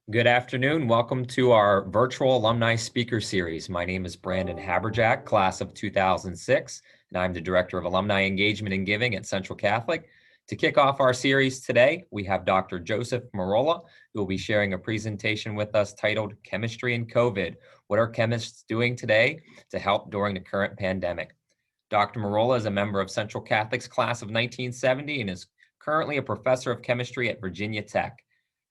Good afternoon. Welcome to our virtual alumni speaker series. My name is Brandon Haberjack, class of 2006, and I'm the Director of Alumni Engagement and Giving at Central Catholic. To kick off our series today, we have Dr. Joseph Merola, who will be sharing a presentation with us titled Chemistry and COVID. What are chemists doing today to help during the current pandemic? Dr. Merola is a member of Central Catholic's class of 1970 and is currently a professor of chemistry at Virginia Tech.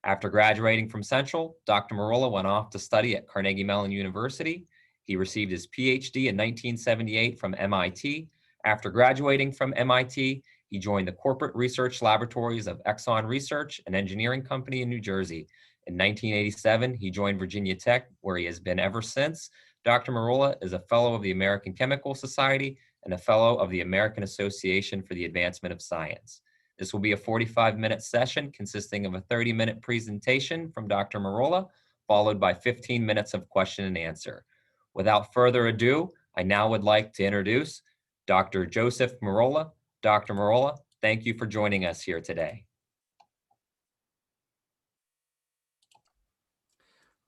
After graduating from Central, Dr. Merola went off to study at Carnegie Mellon University. He received his Ph.D. in 1978 from MIT. After graduating from MIT, he joined the corporate research laboratories of Exxon Research, an engineering company in New Jersey. In 1987, he joined Virginia Tech, where he has been ever since. Dr. Merola is a fellow of the American Chemical Society and a fellow of the American Association for the Advancement of Science. This will be a 45-minute session consisting of a 30-minute presentation from Dr. Merola, followed by 15 minutes of question and answer. Without further ado, I now would like to introduce Dr. Joseph Merola. Dr. Merola, thank you for joining us here today.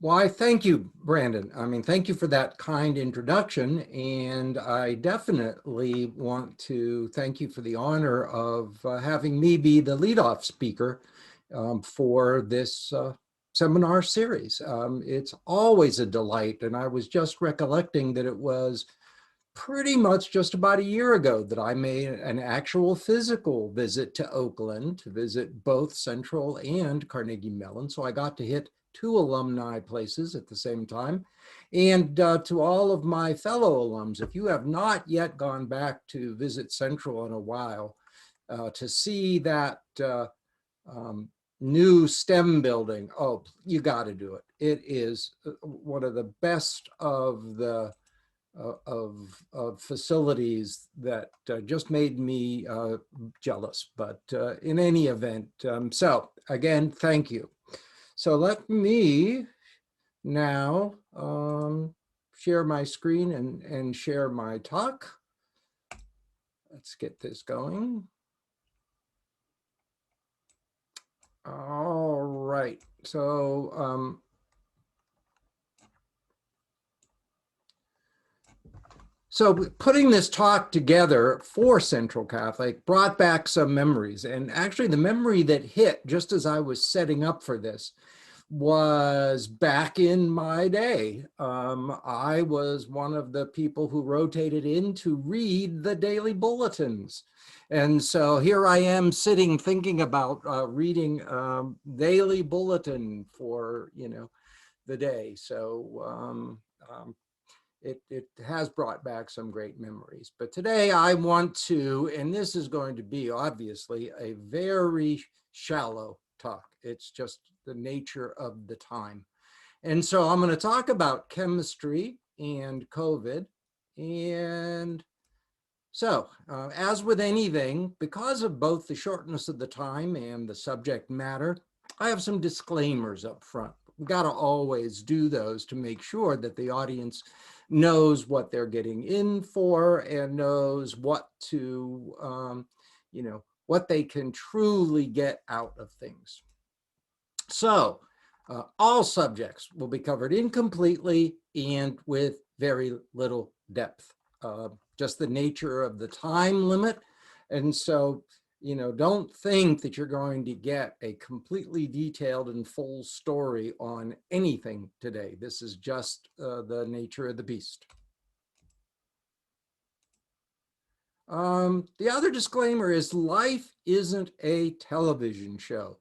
Why, thank you, Brandon. Thank you for that kind introduction. And I definitely want to thank you for the honor of having me be the leadoff speaker for this seminar series. It's always a delight. And I was just recollecting that it was pretty much just about a year ago that I made an actual physical visit to Oakland to visit both Central and Carnegie Mellon. So I got to hit two alumni places at the same time. And to all of my fellow alums, if you have not yet gone back to visit Central in a while, to see that new STEM building, oh, you got to do it. It is one of the best of the facilities that just made me jealous. But in any event, so again, thank you. So let me now share my screen and share my talk. Let's get this going. All right, so putting this talk together for Central Catholic brought back some memories. And actually the memory that hit just as I was setting up for this was back in my day. I was one of the people who rotated in to read the daily bulletins. And so here I am sitting thinking about reading daily bulletin for, the day. So it has brought back some great memories. But today I want to, and this is going to be obviously a very shallow talk. It's just the nature of the time. And so I'm going to talk about chemistry and COVID. And so as with anything, because of both the shortness of the time and the subject matter, I have some disclaimers up front. We've got to always do those to make sure that the audience knows what they're getting in for and knows what to, what they can truly get out of things. So all subjects will be covered incompletely and with very little depth, just the nature of the time limit. And so, don't think that you're going to get a completely detailed and full story on anything today. This is just the nature of the beast. The other disclaimer is life isn't a television show.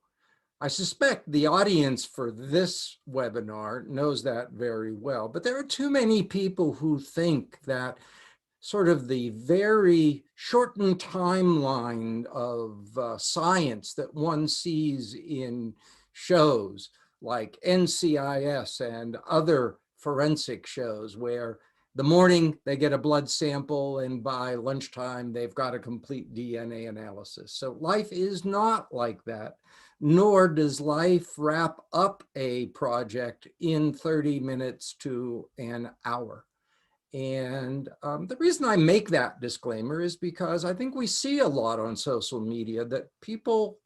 I suspect the audience for this webinar knows that very well, but there are too many people who think that sort of the very shortened timeline of science that one sees in shows like NCIS and other forensic shows where the morning they get a blood sample and by lunchtime they've got a complete DNA analysis. So life is not like that, nor does life wrap up a project in 30 minutes to an hour. And the reason I make that disclaimer is because I think we see a lot on social media that people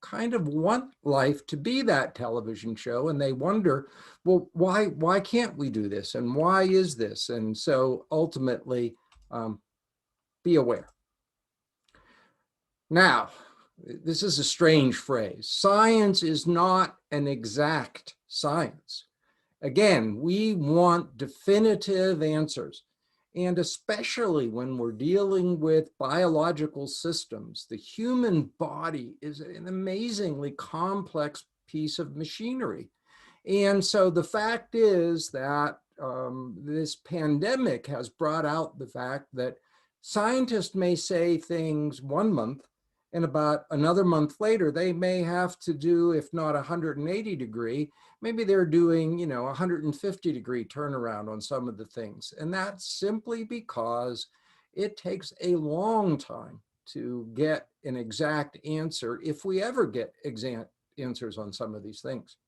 kind of want life to be that television show, and they wonder, well, why can't we do this, and why is this? And so ultimately, be aware. Now, this is a strange phrase. Science is not an exact science. Again, we want definitive answers. And especially when we're dealing with biological systems, the human body is an amazingly complex piece of machinery. And so the fact is that this pandemic has brought out the fact that scientists may say things 1 month, and about another month later, they may have to do, if not 180 degree, maybe they're doing, 150 degree turnaround on some of the things. And that's simply because it takes a long time to get an exact answer, if we ever get exact answers on some of these things.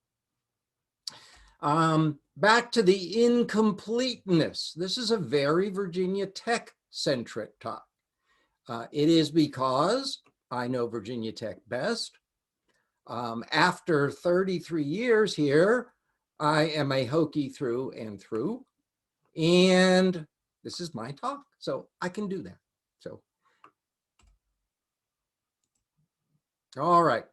Back to the incompleteness. This is a very Virginia Tech centric talk. It is because I know Virginia Tech best. After 33 years here, I am a Hokie through and through, and this is my talk, so I can do that. So, all right.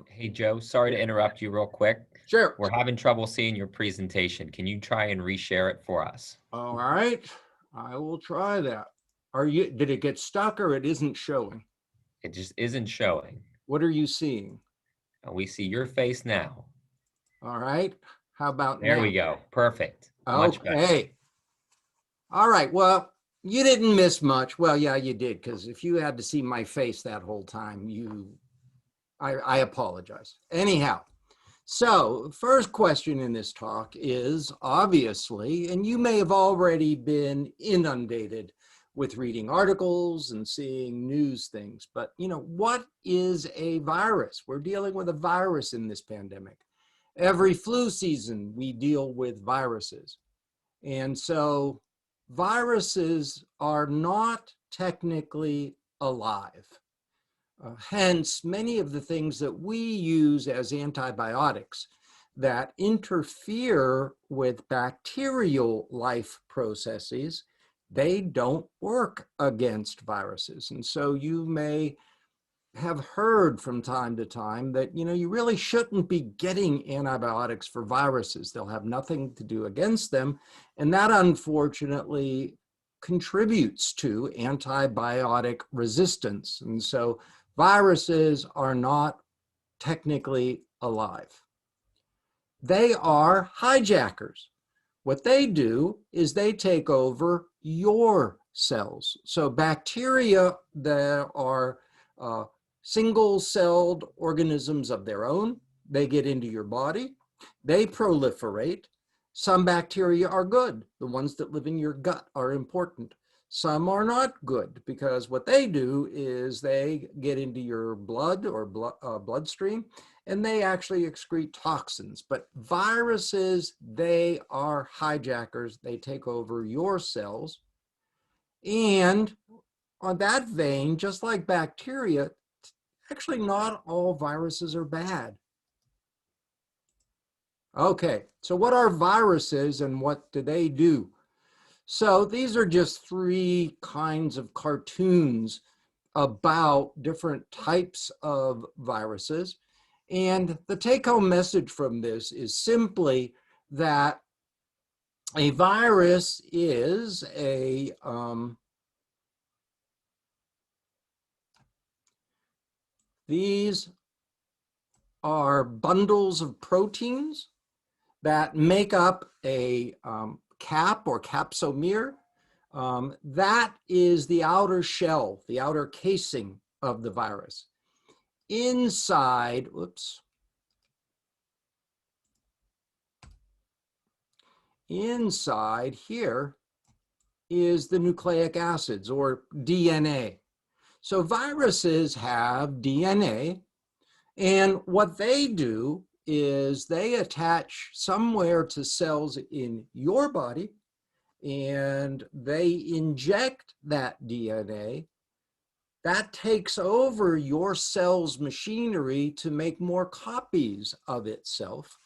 Hey, Joe, sorry to interrupt you real quick. Sure. We're having trouble seeing your presentation. Can you try and reshare it for us? All right, I will try that. Did it get stuck or it isn't showing? It just isn't showing. What are you seeing? We see your face now. All right, how about There now? we go. Perfect. Much better. Okay. All right, well, you didn't miss much. Well, yeah, you did, because if you had to see my face that whole time, I apologize. Anyhow, so first question in this talk is obviously, and you may have already been inundated with reading articles and seeing news things, but what is a virus? We're dealing with a virus in this pandemic. Every flu season, we deal with viruses. And so viruses are not technically alive. Hence, many of the things that we use as antibiotics that interfere with bacterial life processes, they don't work against viruses. And so you may have heard from time to time that, you really shouldn't be getting antibiotics for viruses. They'll have nothing to do against them. And that unfortunately contributes to antibiotic resistance. And so viruses are not technically alive. They are hijackers. What they do is they take over your cells. So bacteria that are single-celled organisms of their own, they get into your body, they proliferate. Some bacteria are good. The ones that live in your gut are important. Some are not good, because what they do is they get into your blood or bloodstream, and they actually excrete toxins. But viruses, they are hijackers. They take over your cells. And on that vein, just like bacteria, actually not all viruses are bad. Okay, so what are viruses and what do they do? So these are just 3 kinds of cartoons about different types of viruses. And the take-home message from this is simply that a virus is these are bundles of proteins that make up a cap or capsomere. That is the outer shell, the outer casing of the virus. Inside, inside here is the nucleic acids, or DNA. So viruses have DNA, and what they do is they attach somewhere to cells in your body, and they inject that DNA. That takes over your cell's machinery to make more copies of itself.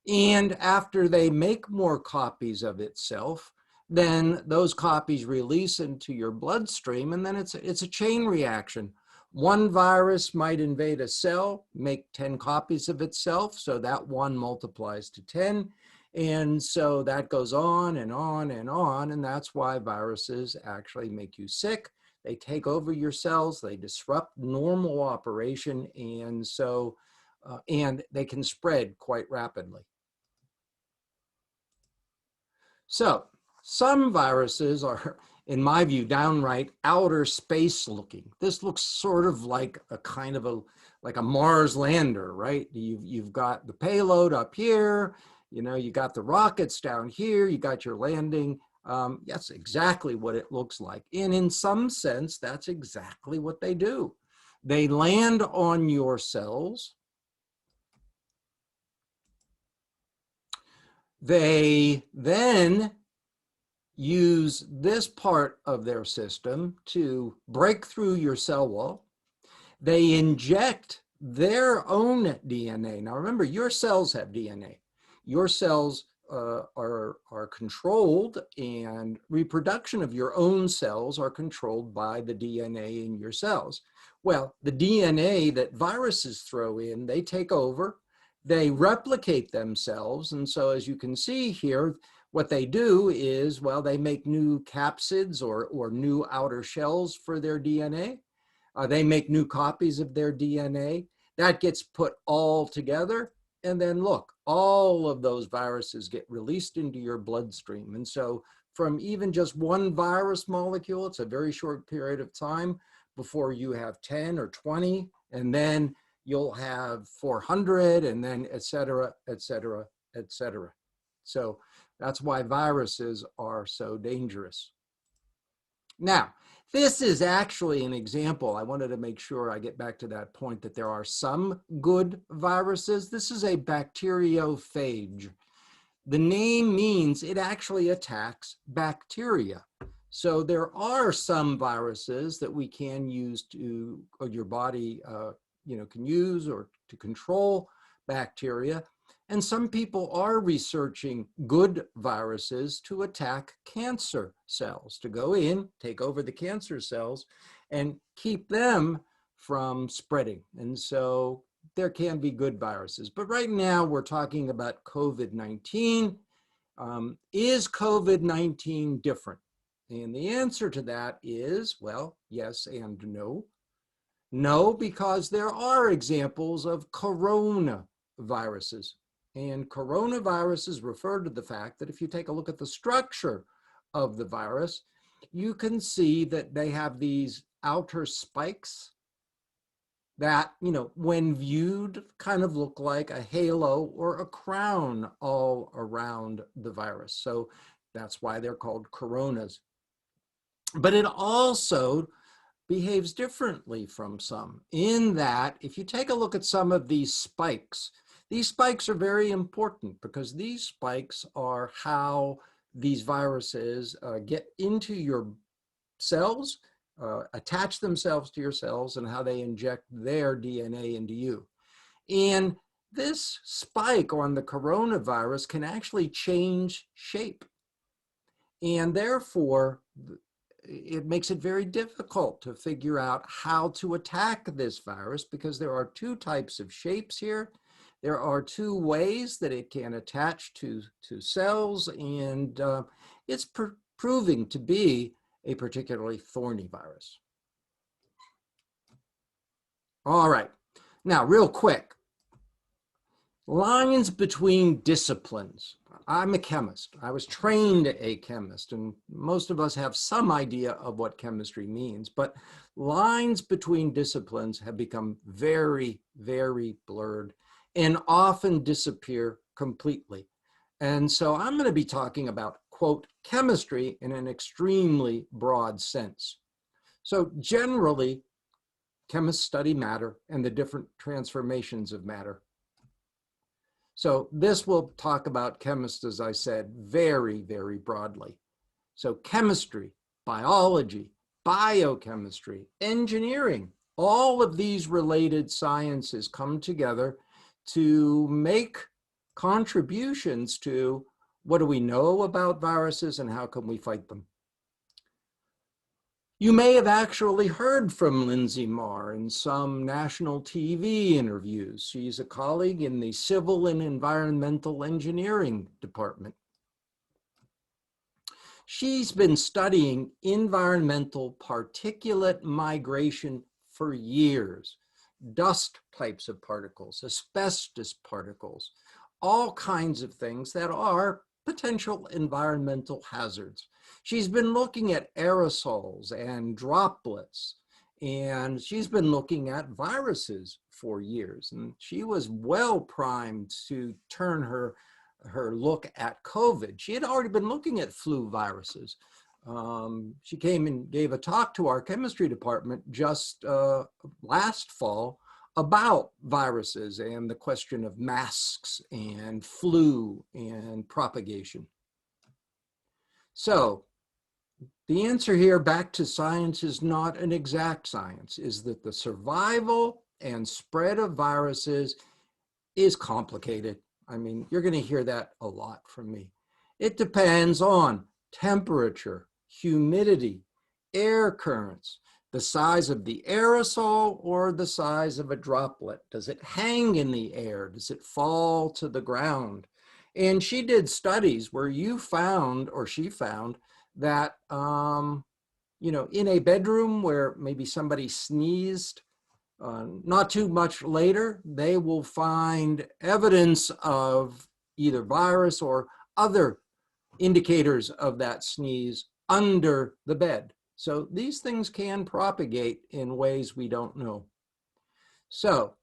And after they make more copies of itself, then those copies release into your bloodstream, and then it's a chain reaction. One virus might invade a cell, make 10 copies of itself, so that one multiplies to 10. And so that goes on and on and on, and that's why viruses actually make you sick. They take over your cells, they disrupt normal operation, and so and they can spread quite rapidly. So some viruses are, in my view, downright outer space looking. This looks sort of like a kind of like a Mars lander, right? You've got the payload up here, you got the rockets down here, you got your landing. That's exactly what it looks like. And in some sense, that's exactly what they do. They land on your cells. They then use this part of their system to break through your cell wall. They inject their own DNA. Now remember, your cells have DNA. Your cells are controlled, and reproduction of your own cells are controlled by the DNA in your cells. Well, the DNA that viruses throw in, they take over, they replicate themselves. And so as you can see here, what they do is, well, they make new capsids or new outer shells for their DNA. They make new copies of their DNA. That gets put all together. And then look, all of those viruses get released into your bloodstream. And so from even just one virus molecule, it's a very short period of time before you have 10 or 20, and then you'll have 400, and then et cetera, et cetera, et cetera. So that's why viruses are so dangerous. Now, this is actually an example. I wanted to make sure I get back to that point that there are some good viruses. This is a bacteriophage. The name means it actually attacks bacteria. So there are some viruses that we can use to, or your body can use or to control bacteria. And some people are researching good viruses to attack cancer cells, to go in, take over the cancer cells, and keep them from spreading. And so there can be good viruses. But right now we're talking about COVID-19. Is COVID-19 different? And the answer to that is, well, yes and no. No, because there are examples of coronaviruses. And coronaviruses refer to the fact that if you take a look at the structure of the virus, you can see that they have these outer spikes that, when viewed, kind of look like a halo or a crown all around the virus. So that's why they're called coronas. But it also behaves differently from some, in that if you take a look at some of these spikes are very important, because these spikes are how these viruses get into your cells, attach themselves to your cells, and how they inject their DNA into you. And this spike on the coronavirus can actually change shape. And therefore, it makes it very difficult to figure out how to attack this virus, because there are two types of shapes here. There are two ways that it can attach to cells, and it's proving to be a particularly thorny virus. All right, now real quick, lines between disciplines. I'm a chemist. I was trained a chemist, and most of us have some idea of what chemistry means, but lines between disciplines have become very, very blurred and often disappear completely. And so I'm going to be talking about, quote, chemistry in an extremely broad sense. So generally, chemists study matter and the different transformations of matter. So this will talk about chemists, as I said, very, very broadly. So chemistry, biology, biochemistry, engineering, all of these related sciences come together to make contributions to what do we know about viruses and how can we fight them. You may have actually heard from Linsey Marr in some national TV interviews. She's a colleague in the Civil and Environmental Engineering Department. She's been studying environmental particulate migration for years, dust types of particles, asbestos particles, all kinds of things that are potential environmental hazards. She's been looking at aerosols and droplets, and she's been looking at viruses for years. And she was well primed to turn her look at COVID. She had already been looking at flu viruses. She came and gave a talk to our chemistry department just last fall about viruses and the question of masks and flu and propagation. So the answer here, back to science, is not an exact science, is that the survival and spread of viruses is complicated. I mean, you're going to hear that a lot from me. It depends on temperature, humidity, air currents, the size of the aerosol or the size of a droplet. Does it hang in the air? Does it fall to the ground? And she did studies where you found, or she found, that, in a bedroom where maybe somebody sneezed, not too much later, they will find evidence of either virus or other indicators of that sneeze under the bed. So these things can propagate in ways we don't know. So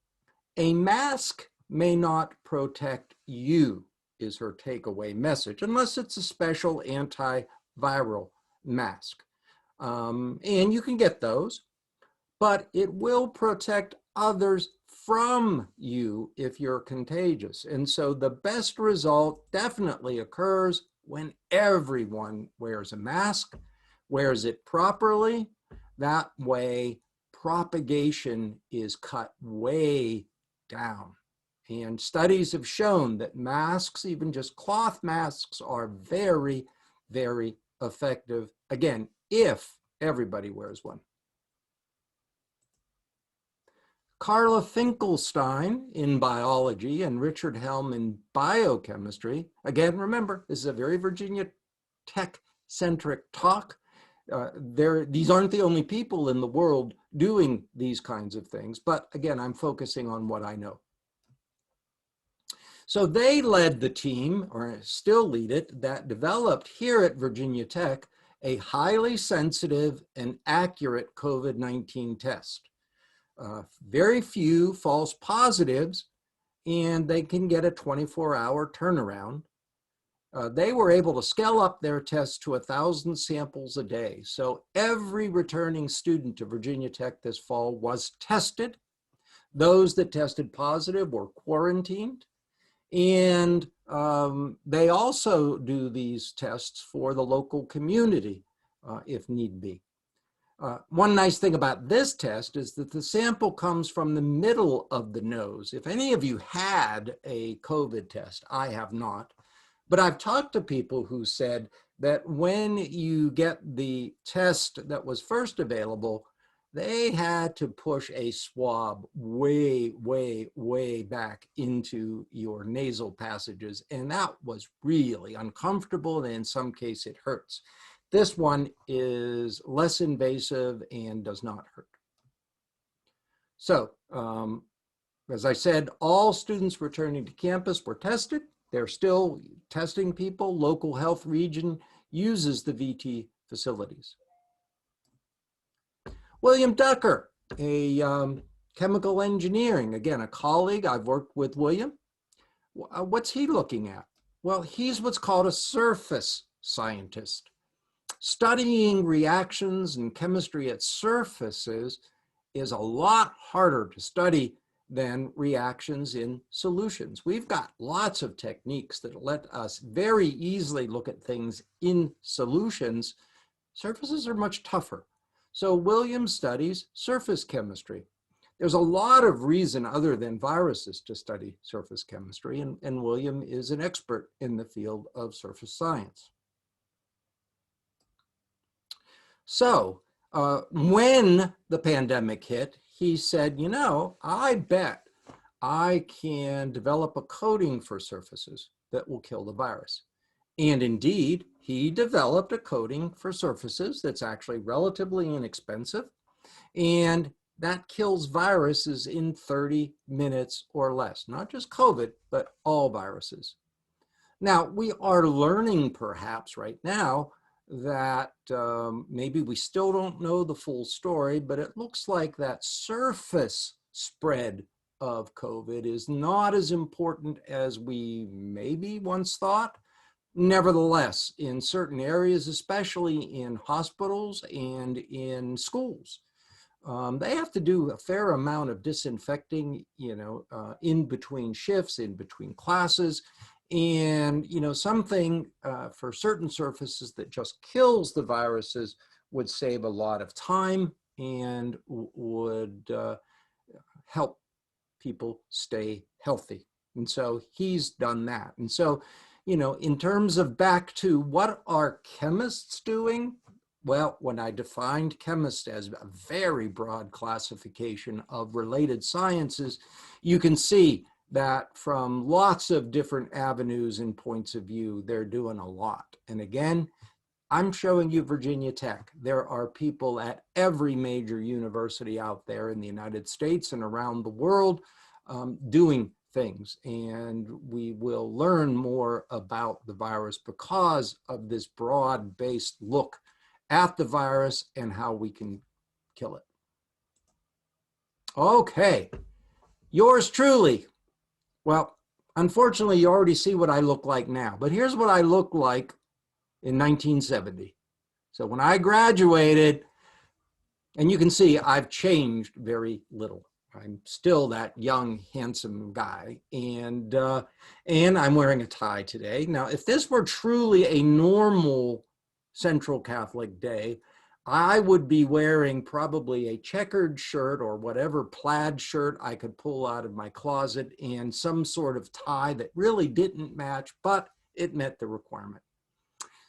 a mask may not protect you, is her takeaway message, unless it's a special antiviral mask. And you can get those, but it will protect others from you if you're contagious. And so the best result definitely occurs when everyone wears a mask, wears it properly. That way, propagation is cut way down. And studies have shown that masks, even just cloth masks, are very, very effective, again, if everybody wears one. Carla Finkelstein in biology and Richard Helm in biochemistry. Again, remember, this is a very Virginia Tech-centric talk. These aren't the only people in the world doing these kinds of things, but again, I'm focusing on what I know. So they led the team, or still lead it, that developed here at Virginia Tech a highly sensitive and accurate COVID-19 test. Very few false positives, and they can get a 24-hour turnaround. They were able to scale up their test to 1,000 samples a day. So every returning student to Virginia Tech this fall was tested. Those that tested positive were quarantined. And they also do these tests for the local community if need be. One nice thing about this test is that the sample comes from the middle of the nose. If any of you had a COVID test, I have not, but I've talked to people who said that when you get the test that was first available, they had to push a swab way, way, way back into your nasal passages, and that was really uncomfortable, and in some case it hurts. This one is less invasive and does not hurt. So, as I said, all students returning to campus were tested. They're still testing people. Local health region uses the VT facilities. William Ducker, a chemical engineering, again, a colleague. I've worked with William. What's he looking at? Well, he's what's called a surface scientist. Studying reactions and chemistry at surfaces is a lot harder to study than reactions in solutions. We've got lots of techniques that let us very easily look at things in solutions. Surfaces are much tougher. So Williams studies surface chemistry. There's a lot of reason other than viruses to study surface chemistry, and William is an expert in the field of surface science. So when the pandemic hit, he said, you know, I bet I can develop a coating for surfaces that will kill the virus. And indeed, he developed a coating for surfaces that's actually relatively inexpensive, and that kills viruses in 30 minutes or less, not just COVID, but all viruses. Now, we are learning perhaps right now that maybe we still don't know the full story, but it looks like that surface spread of COVID is not as important as we maybe once thought. Nevertheless, in certain areas, especially in hospitals and in schools, they have to do a fair amount of disinfecting, in between shifts, in between classes. And, something for certain surfaces that just kills the viruses would save a lot of time and would help people stay healthy. And so he's done that. And so, in terms of back to what are chemists doing? Well, when I defined chemist as a very broad classification of related sciences, you can see that from lots of different avenues and points of view, they're doing a lot. And again, I'm showing you Virginia Tech. There are people at every major university out there in the United States and around the world doing things. And we will learn more about the virus because of this broad-based look at the virus and how we can kill it. Okay, yours truly. Well, unfortunately, you already see what I look like now, but here's what I looked like in 1970. So when I graduated, and you can see I've changed very little. I'm still that young, handsome guy, and I'm wearing a tie today. Now, if this were truly a normal Central Catholic day, I would be wearing probably a checkered shirt or whatever plaid shirt I could pull out of my closet and some sort of tie that really didn't match, but it met the requirement.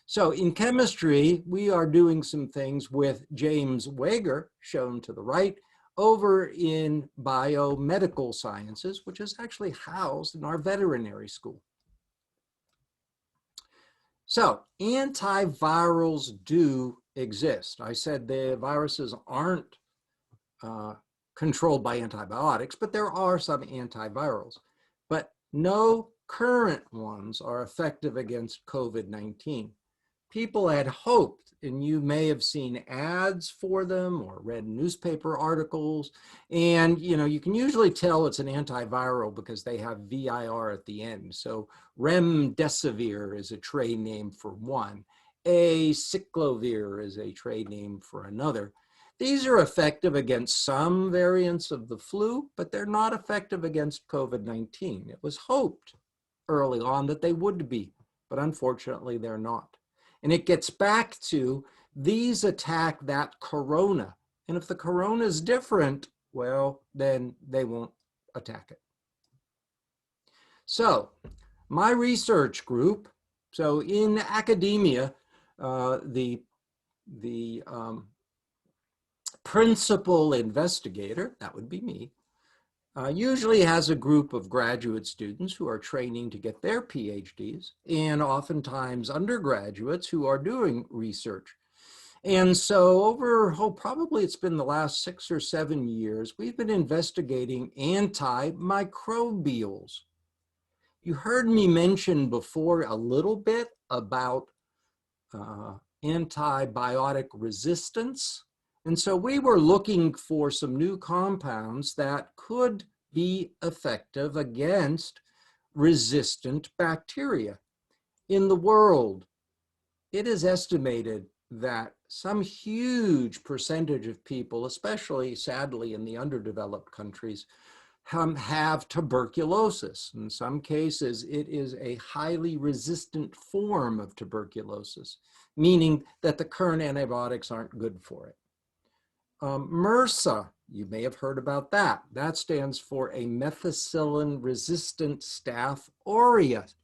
So in chemistry, we are doing some things with James Wager, shown to the right, over in biomedical sciences, which is actually housed in our veterinary school. So antivirals do exist. I said the viruses aren't controlled by antibiotics, but there are some antivirals. But no current ones are effective against COVID-19. People had hoped, and you may have seen ads for them or read newspaper articles, and you can usually tell it's an antiviral because they have VIR at the end. So remdesivir is a trade name for one. Acyclovir is a trade name for another. These are effective against some variants of the flu, but they're not effective against COVID-19. It was hoped early on that they would be, but unfortunately they're not. And it gets back to these attack that corona. And if the corona is different, well, then they won't attack it. So my research group, so in academia, the principal investigator, that would be me, usually has a group of graduate students who are training to get their PhDs, and oftentimes undergraduates who are doing research. And so over, probably it's been the last 6 or 7 years, we've been investigating antimicrobials. You heard me mention before a little bit about antibiotic resistance. And so we were looking for some new compounds that could be effective against resistant bacteria. In the world, it is estimated that some huge percentage of people, especially sadly in the underdeveloped countries, have tuberculosis. In some cases, it is a highly resistant form of tuberculosis, meaning that the current antibiotics aren't good for it. MRSA, you may have heard about that. That stands for a methicillin-resistant Staph aureus.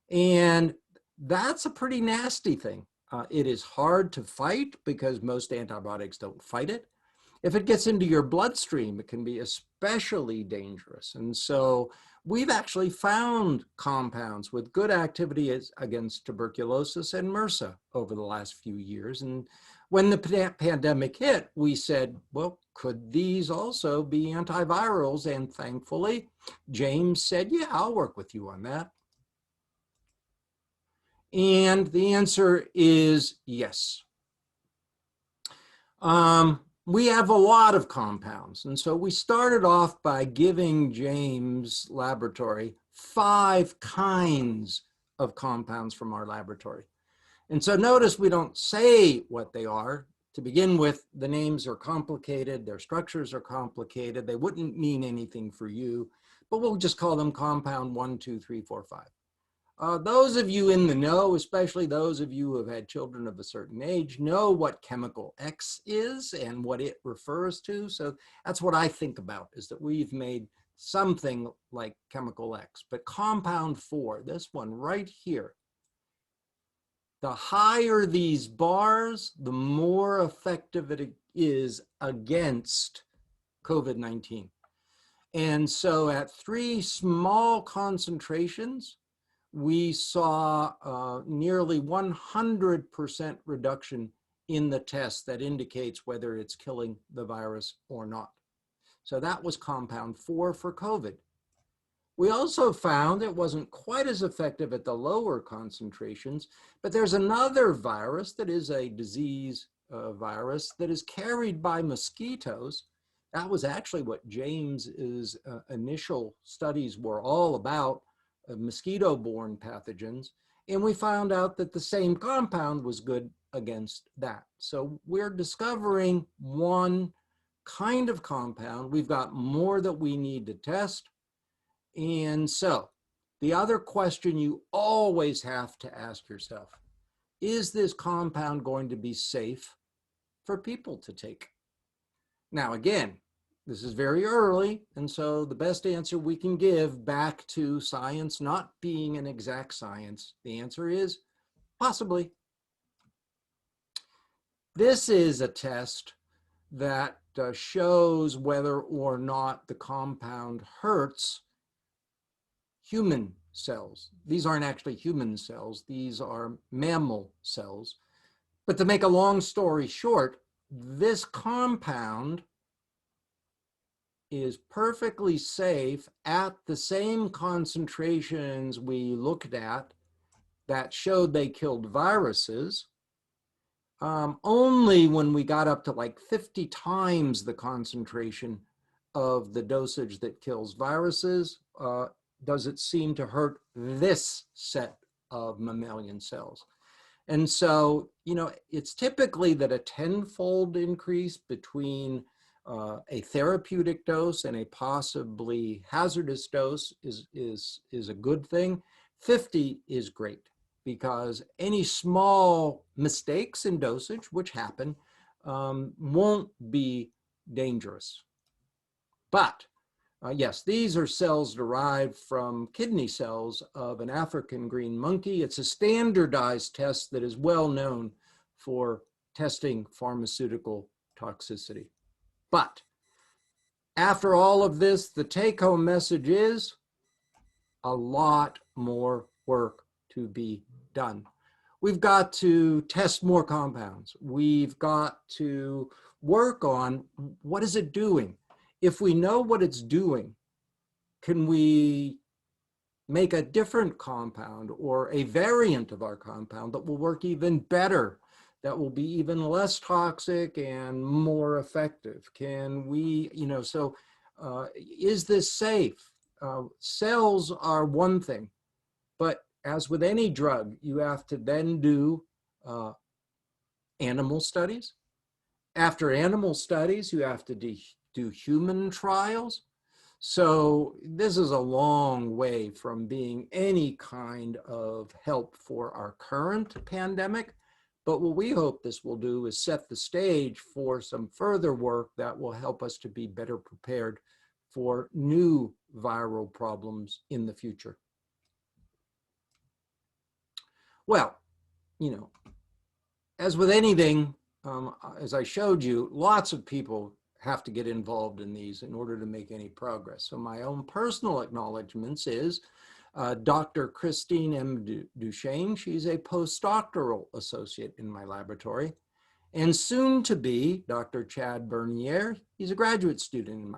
And that's a pretty nasty thing. It is hard to fight because most antibiotics don't fight it. If it gets into your bloodstream, it can be especially dangerous. And so we've actually found compounds with good activity against tuberculosis and MRSA over the last few years. And when the pandemic hit, we said, well, could these also be antivirals? And thankfully, James said, yeah, I'll work with you on that. And the answer is yes. We have a lot of compounds. And so we started off by giving James' laboratory 5 kinds of compounds from our laboratory. And so notice we don't say what they are. To begin with, the names are complicated, their structures are complicated, they wouldn't mean anything for you, but we'll just call them compound 1, 2, 3, 4, 5. Those of you in the know, especially those of you who have had children of a certain age, know what chemical X is and what it refers to. So that's what I think about, is that we've made something like chemical X. But compound 4, this one right here, the higher these bars, the more effective it is against COVID-19. And so at 3 small concentrations, we saw nearly 100% reduction in the test that indicates whether it's killing the virus or not. So that was compound 4 for COVID. We also found it wasn't quite as effective at the lower concentrations, but there's another virus that is a disease virus that is carried by mosquitoes. That was actually what James's initial studies were all about, mosquito-borne pathogens, and we found out that the same compound was good against that. So we're discovering one kind of compound. We've got more that we need to test. And so the other question you always have to ask yourself, is this compound going to be safe for people to take? Now, again, this is very early, and so the best answer we can give back to science not being an exact science, the answer is possibly. This is a test that shows whether or not the compound hurts human cells. These aren't actually human cells, these are mammal cells. But to make a long story short, this compound is perfectly safe at the same concentrations we looked at that showed they killed viruses. Only when we got up to like 50 times the concentration of the dosage that kills viruses does it seem to hurt this set of mammalian cells. And so, you know, it's typically that a 10-fold increase between a therapeutic dose and a possibly hazardous dose is a good thing. 50 is great, because any small mistakes in dosage, which happen, won't be dangerous. But yes, these are cells derived from kidney cells of an African green monkey. It's a standardized test that is well known for testing pharmaceutical toxicity. But after all of this, the take-home message is a lot more work to be done. We've got to test more compounds. We've got to work on what is it doing. If we know what it's doing, can we make a different compound or a variant of our compound that will work even better, that will be even less toxic and more effective? Can we, you know, so is this safe? Cells are one thing, but as with any drug, you have to then do animal studies. After animal studies, you have to do human trials. So this is a long way from being any kind of help for our current pandemic. But what we hope this will do is set the stage for some further work that will help us to be better prepared for new viral problems in the future. Well, you know, as with anything, as I showed you, lots of people have to get involved in these in order to make any progress. So my own personal acknowledgments is Dr. Christine M. Duchesne. She's a postdoctoral associate in my laboratory. And soon to be Dr. Chad Bernier. He's a graduate student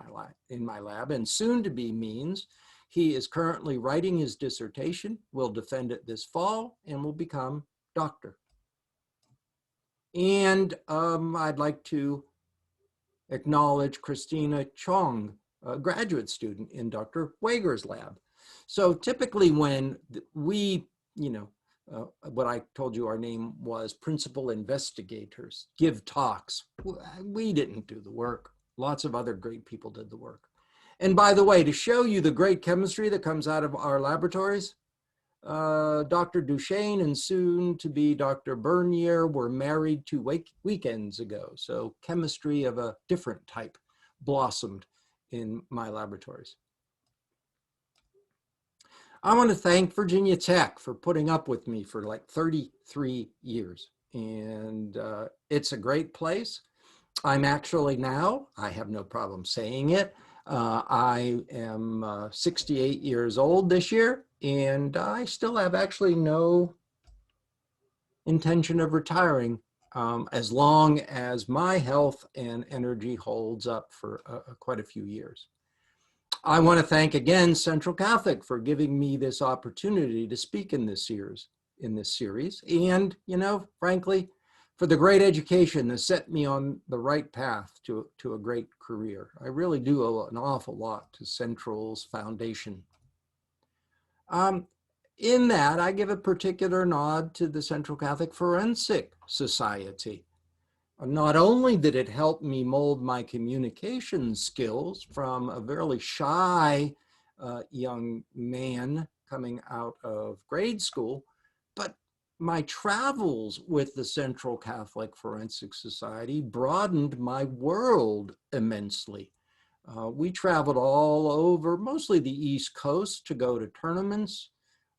in my lab, and soon to be means he is currently writing his dissertation, will defend it this fall, and will become doctor. And I'd like to acknowledge Christina Chong, a graduate student in Dr. Wager's lab. So typically when we, what I told you our name was principal investigators, give talks, we didn't do the work. Lots of other great people did the work. And by the way, to show you the great chemistry that comes out of our laboratories, Dr. Duchesne and soon to be Dr. Bernier were married 2 weekends ago. So chemistry of a different type blossomed in my laboratories. I want to thank Virginia Tech for putting up with me for like 33 years. And it's a great place. I'm actually now, I have no problem saying it, I am 68 years old this year, and I still have actually no intention of retiring as long as my health and energy holds up for quite a few years. I want to thank again Central Catholic for giving me this opportunity to speak in this series, and, frankly, for the great education that set me on the right path to a great career. I really do owe an awful lot to Central's foundation. In that, I give a particular nod to the Central Catholic Forensic Society. Not only did it help me mold my communication skills from a very shy young man coming out of grade school, but my travels with the Central Catholic Forensic Society broadened my world immensely. We traveled all over, mostly the East Coast, to go to tournaments.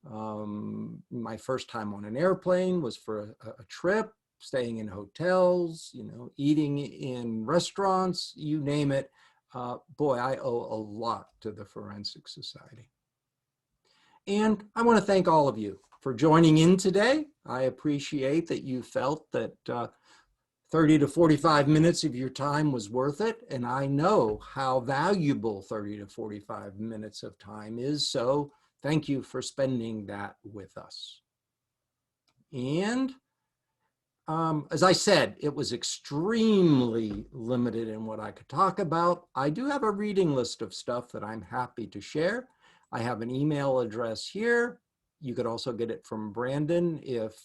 My first time on an airplane was for a trip, staying in hotels, eating in restaurants, you name it. Boy, I owe a lot to the Forensic Society. And I want to thank all of you for joining in today. I appreciate that you felt that 30 to 45 minutes of your time was worth it. And I know how valuable 30 to 45 minutes of time is. So thank you for spending that with us. And as I said, it was extremely limited in what I could talk about. I do have a reading list of stuff that I'm happy to share. I have an email address here. You could also get it from Brandon if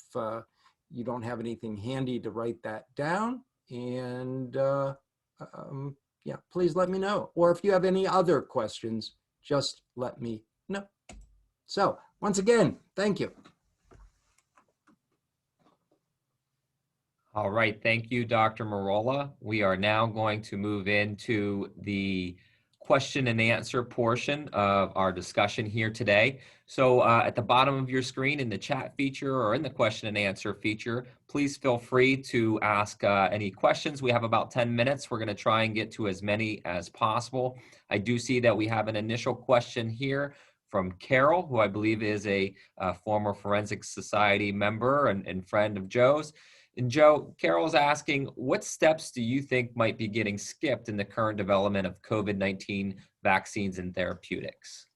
you don't have anything handy to write that down. And yeah, please let me know. Or if you have any other questions, just let me know. So once again, thank you. All right, thank you, Dr. Merola. We are now going to move into the question and answer portion of our discussion here today. So at the bottom of your screen in the chat feature or in the question and answer feature, please feel free to ask any questions. We have about 10 minutes. We're going to try and get to as many as possible. I do see that we have an initial question here from Carol, who I believe is a former Forensic Society member and friend of Joe's. And Joe, Carol's asking, what steps do you think might be getting skipped in the current development of COVID-19 vaccines and therapeutics?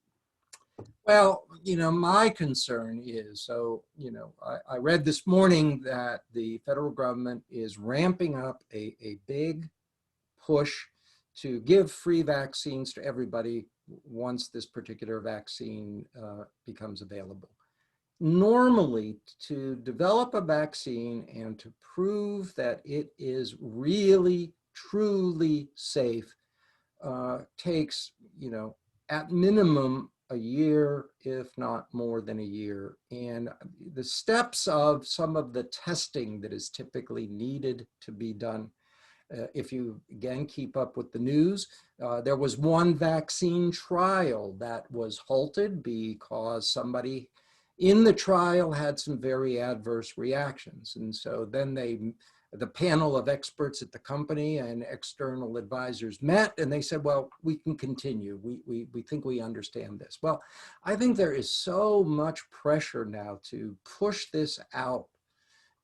Well, my concern is, I read this morning that the federal government is ramping up a big push to give free vaccines to everybody once this particular vaccine becomes available. Normally, to develop a vaccine and to prove that it is really, truly safe takes, at minimum a year, if not more than a year. And the steps of some of the testing that is typically needed to be done, if you, again, keep up with the news, there was one vaccine trial that was halted because somebody in the trial had some very adverse reactions. And so then the panel of experts at the company and external advisors met, and they said, well, we can continue. We think we understand this. Well, I think there is so much pressure now to push this out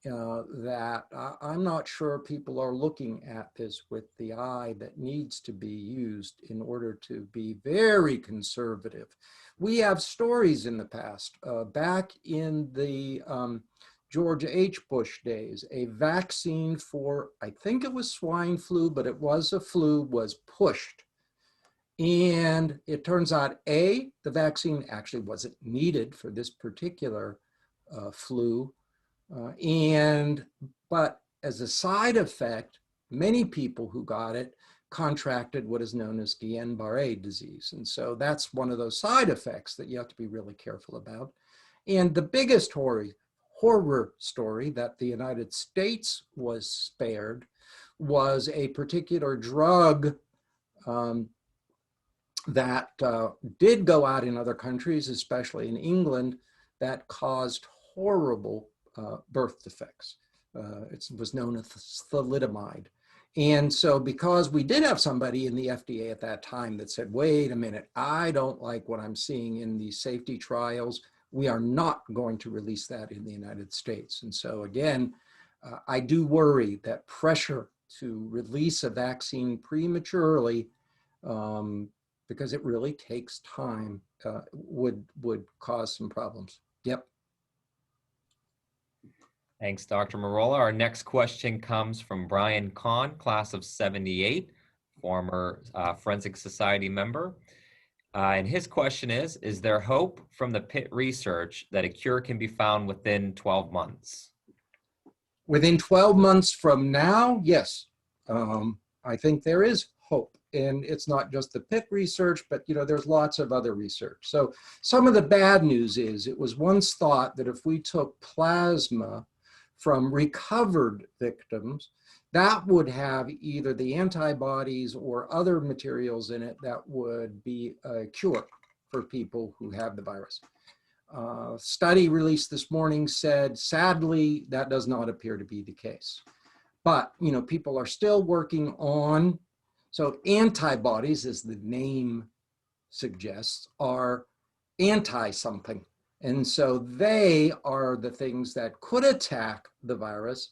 that I'm not sure people are looking at this with the eye that needs to be used in order to be very conservative. We have stories in the past, back in the George H. Bush days, a vaccine for, I think it was swine flu, but it was a flu, was pushed. And it turns out, A, the vaccine actually wasn't needed for this particular flu. But as a side effect, many people who got it contracted what is known as Guillain-Barré disease. And so that's one of those side effects that you have to be really careful about. And the biggest horror story that the United States was spared was a particular drug that did go out in other countries, especially in England, that caused horrible birth defects. It was known as thalidomide. And so because we did have somebody in the FDA at that time that said, wait a minute, I don't like what I'm seeing in these safety trials, we are not going to release that in the United States. And so again, I do worry that pressure to release a vaccine prematurely, because it really takes time, would cause some problems. Yep. Thanks, Dr. Merola. Our next question comes from Brian Kahn, class of 78, former Forensic Society member. And his question is there hope from the Pitt research that a cure can be found within 12 months? Within 12 months from now, yes. I think there is hope. And it's not just the Pitt research, but there's lots of other research. So some of the bad news is it was once thought that if we took plasma from recovered victims, that would have either the antibodies or other materials in it that would be a cure for people who have the virus. Study released this morning said, sadly, that does not appear to be the case. But, people are still working on, so antibodies, as the name suggests, are anti-something. And so they are the things that could attack the virus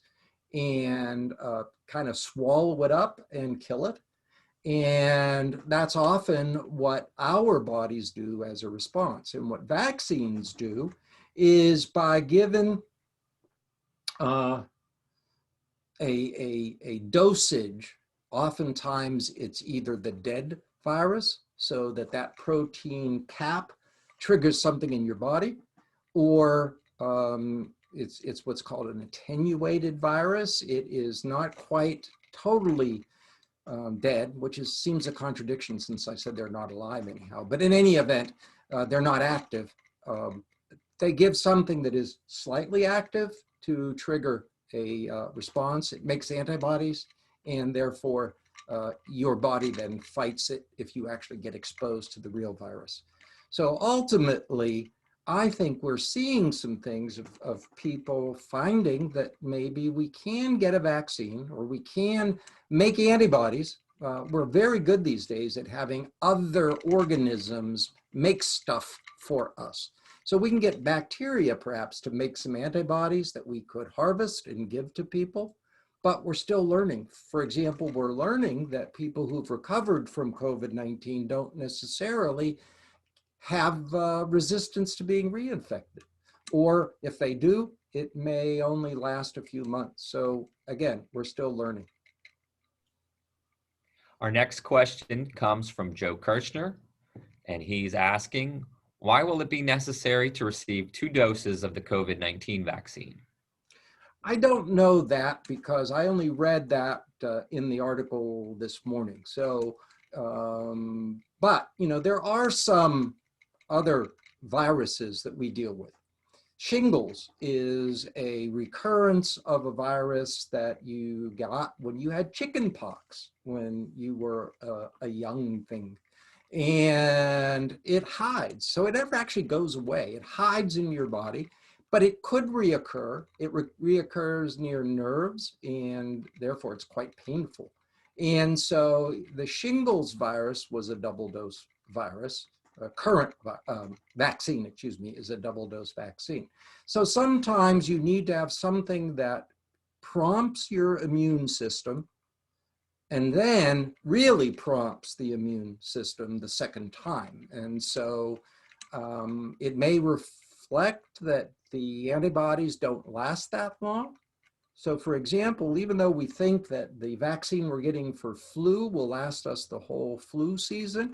and kind of swallow it up and kill it. And that's often what our bodies do as a response. And what vaccines do is by giving a dosage, oftentimes it's either the dead virus, so that protein cap triggers something in your body, or it's what's called an attenuated virus. It is not quite totally dead, which seems a contradiction since I said they're not alive anyhow. But in any event, they're not active. They give something that is slightly active to trigger a response. It makes antibodies, and therefore your body then fights it if you actually get exposed to the real virus. So ultimately, I think we're seeing some things of people finding that maybe we can get a vaccine or we can make antibodies. We're very good these days at having other organisms make stuff for us. So we can get bacteria perhaps to make some antibodies that we could harvest and give to people, but we're still learning. For example, we're learning that people who've recovered from COVID-19 don't necessarily have resistance to being reinfected. Or if they do, it may only last a few months. So again, we're still learning. Our next question comes from Joe Kirchner, and he's asking, why will it be necessary to receive 2 doses of the COVID-19 vaccine? I don't know that because I only read that in the article this morning. So But, there are some other viruses that we deal with. Shingles is a recurrence of a virus that you got when you had chicken pox, when you were a young thing. And it hides. So it never actually goes away. It hides in your body, but it could reoccur. It reoccurs near nerves, and therefore it's quite painful. And so the shingles virus was a double dose virus. Current vaccine, is a double dose vaccine. So sometimes you need to have something that prompts your immune system and then really prompts the immune system the second time. And so it may reflect that the antibodies don't last that long. So for example, even though we think that the vaccine we're getting for flu will last us the whole flu season,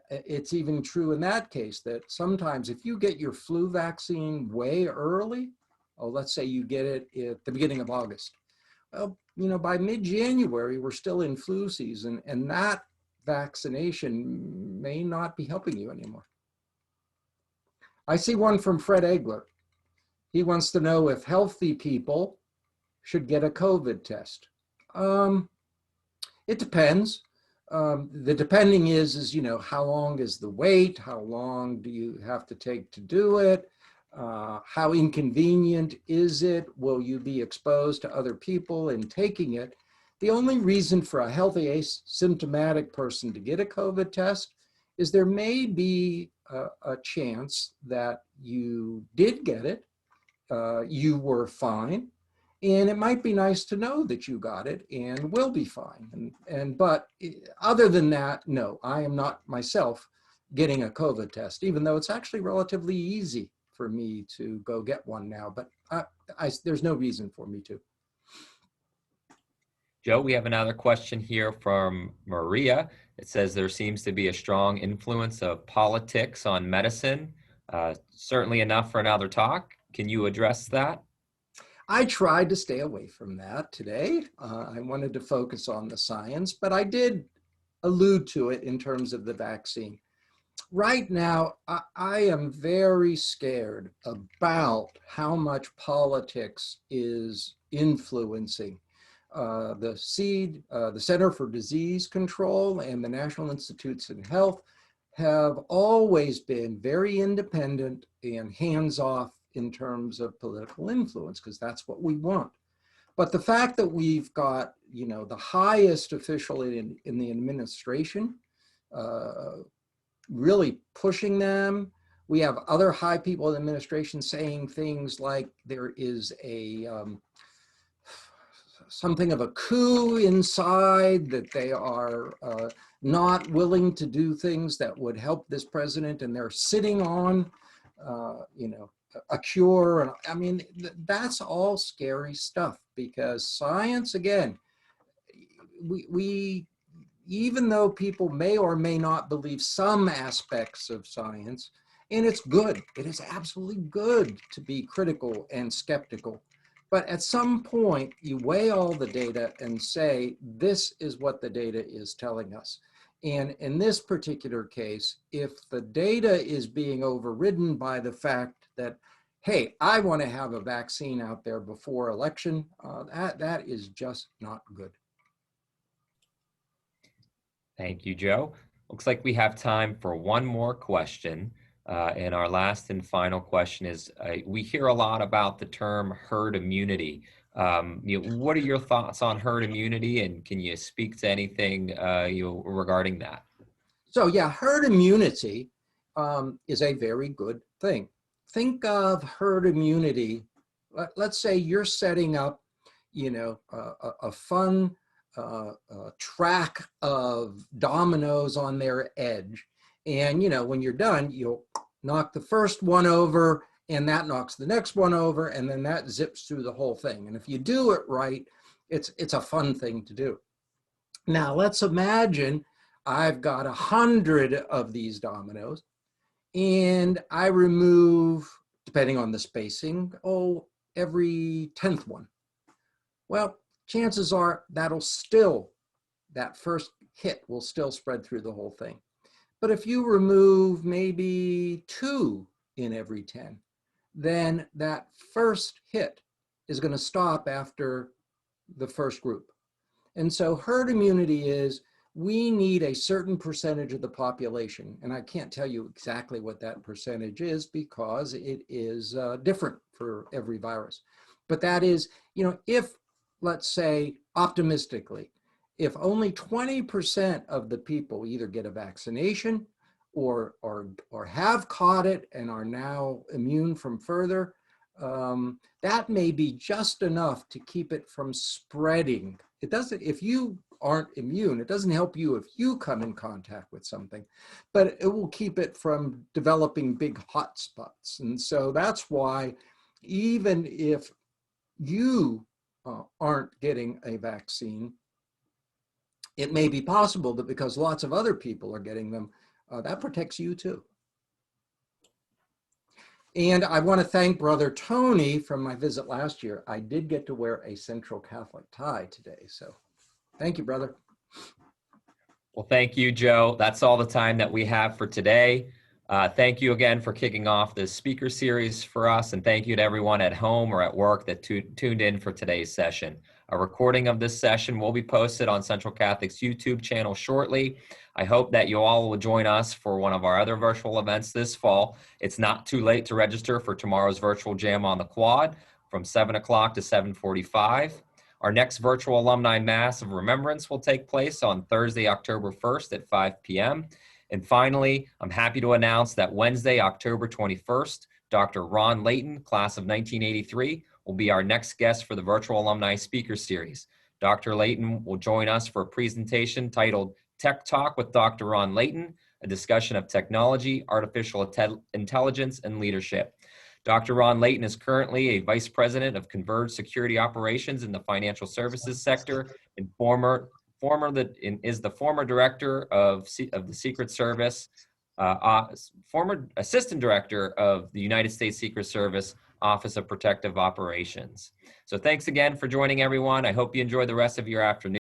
it's even true in that case that sometimes if you get your flu vaccine way early, let's say you get it at the beginning of August, well, by mid-January, we're still in flu season, and that vaccination may not be helping you anymore. I see one from Fred Egler. He wants to know if healthy people should get a COVID test. It depends. The depending is, how long is the wait? How long do you have to take to do it? How inconvenient is it? Will you be exposed to other people in taking it? The only reason for a healthy asymptomatic person to get a COVID test is there may be a chance that you did get it, you were fine, and it might be nice to know that you got it and will be fine. But other than that, no, I am not myself getting a COVID test, even though it's actually relatively easy for me to go get one now, but there's no reason for me to. Joe, we have another question here from Maria. It says there seems to be a strong influence of politics on medicine. Certainly enough for another talk. Can you address that? I tried to stay away from that today. I wanted to focus on the science, but I did allude to it in terms of the vaccine. Right now, I am very scared about how much politics is influencing the Center for Disease Control and the National Institutes of Health have always been very independent and hands-off in terms of political influence, because that's what we want. But the fact that we've got, the highest official in the administration really pushing them. We have other high people in the administration saying things like there is something of a coup inside, that they are not willing to do things that would help this president, and they're sitting on, a cure. And I mean, that's all scary stuff, because science, again, we even though people may or may not believe some aspects of science, and it's good, it is absolutely good to be critical and skeptical. But at some point, you weigh all the data and say, this is what the data is telling us. And in this particular case, if the data is being overridden by the fact that, hey, I want to have a vaccine out there before election, that is just not good. Thank you, Joe. Looks like we have time for one more question. And our last and final question is, we hear a lot about the term herd immunity. What are your thoughts on herd immunity, and can you speak to anything regarding that? So yeah, herd immunity is a very good thing. Think of herd immunity. Let's say you're setting up, a fun track of dominoes on their edge. And, when you're done, you'll knock the first one over, and that knocks the next one over, and then that zips through the whole thing. And if you do it right, it's a fun thing to do. Now, let's imagine I've got 100 of these dominoes, and I remove, depending on the spacing, every 10th one. Well, chances are that first hit will still spread through the whole thing. But if you remove maybe 2 in every 10, then that first hit is going to stop after the first group. And so herd immunity is, we need a certain percentage of the population. And I can't tell you exactly what that percentage is because it is different for every virus. But that is, if, let's say, optimistically, if only 20% of the people either get a vaccination or have caught it and are now immune from further, that may be just enough to keep it from spreading. It doesn't, if you aren't immune, it doesn't help you if you come in contact with something, but it will keep it from developing big hotspots. And so that's why even if you aren't getting a vaccine, it may be possible that because lots of other people are getting them, that protects you too. And I want to thank Brother Tony from my visit last year. I did get to wear a Central Catholic tie today. So thank you, brother. Well, thank you, Joe. That's all the time that we have for today. Thank you again for kicking off this speaker series for us. And thank you to everyone at home or at work that tuned in for today's session. A recording of this session will be posted on Central Catholic's YouTube channel shortly. I hope that you all will join us for one of our other virtual events this fall. It's not too late to register for tomorrow's virtual jam on the quad from 7 o'clock to 7:45. Our next virtual alumni mass of remembrance will take place on Thursday, October 1st at 5 p.m. And finally, I'm happy to announce that Wednesday, October 21st, Dr. Ron Layton, class of 1983, will be our next guest for the virtual alumni speaker series. Dr. Layton will join us for a presentation titled Tech Talk with Dr. Ron Layton, a discussion of technology, artificial intelligence, and leadership. Dr. Ron Layton is currently a vice president of Converged Security Operations in the financial services sector and is the former director of the Secret Service, former assistant director of the United States Secret Service Office of Protective Operations. So thanks again for joining, everyone. I hope you enjoy the rest of your afternoon.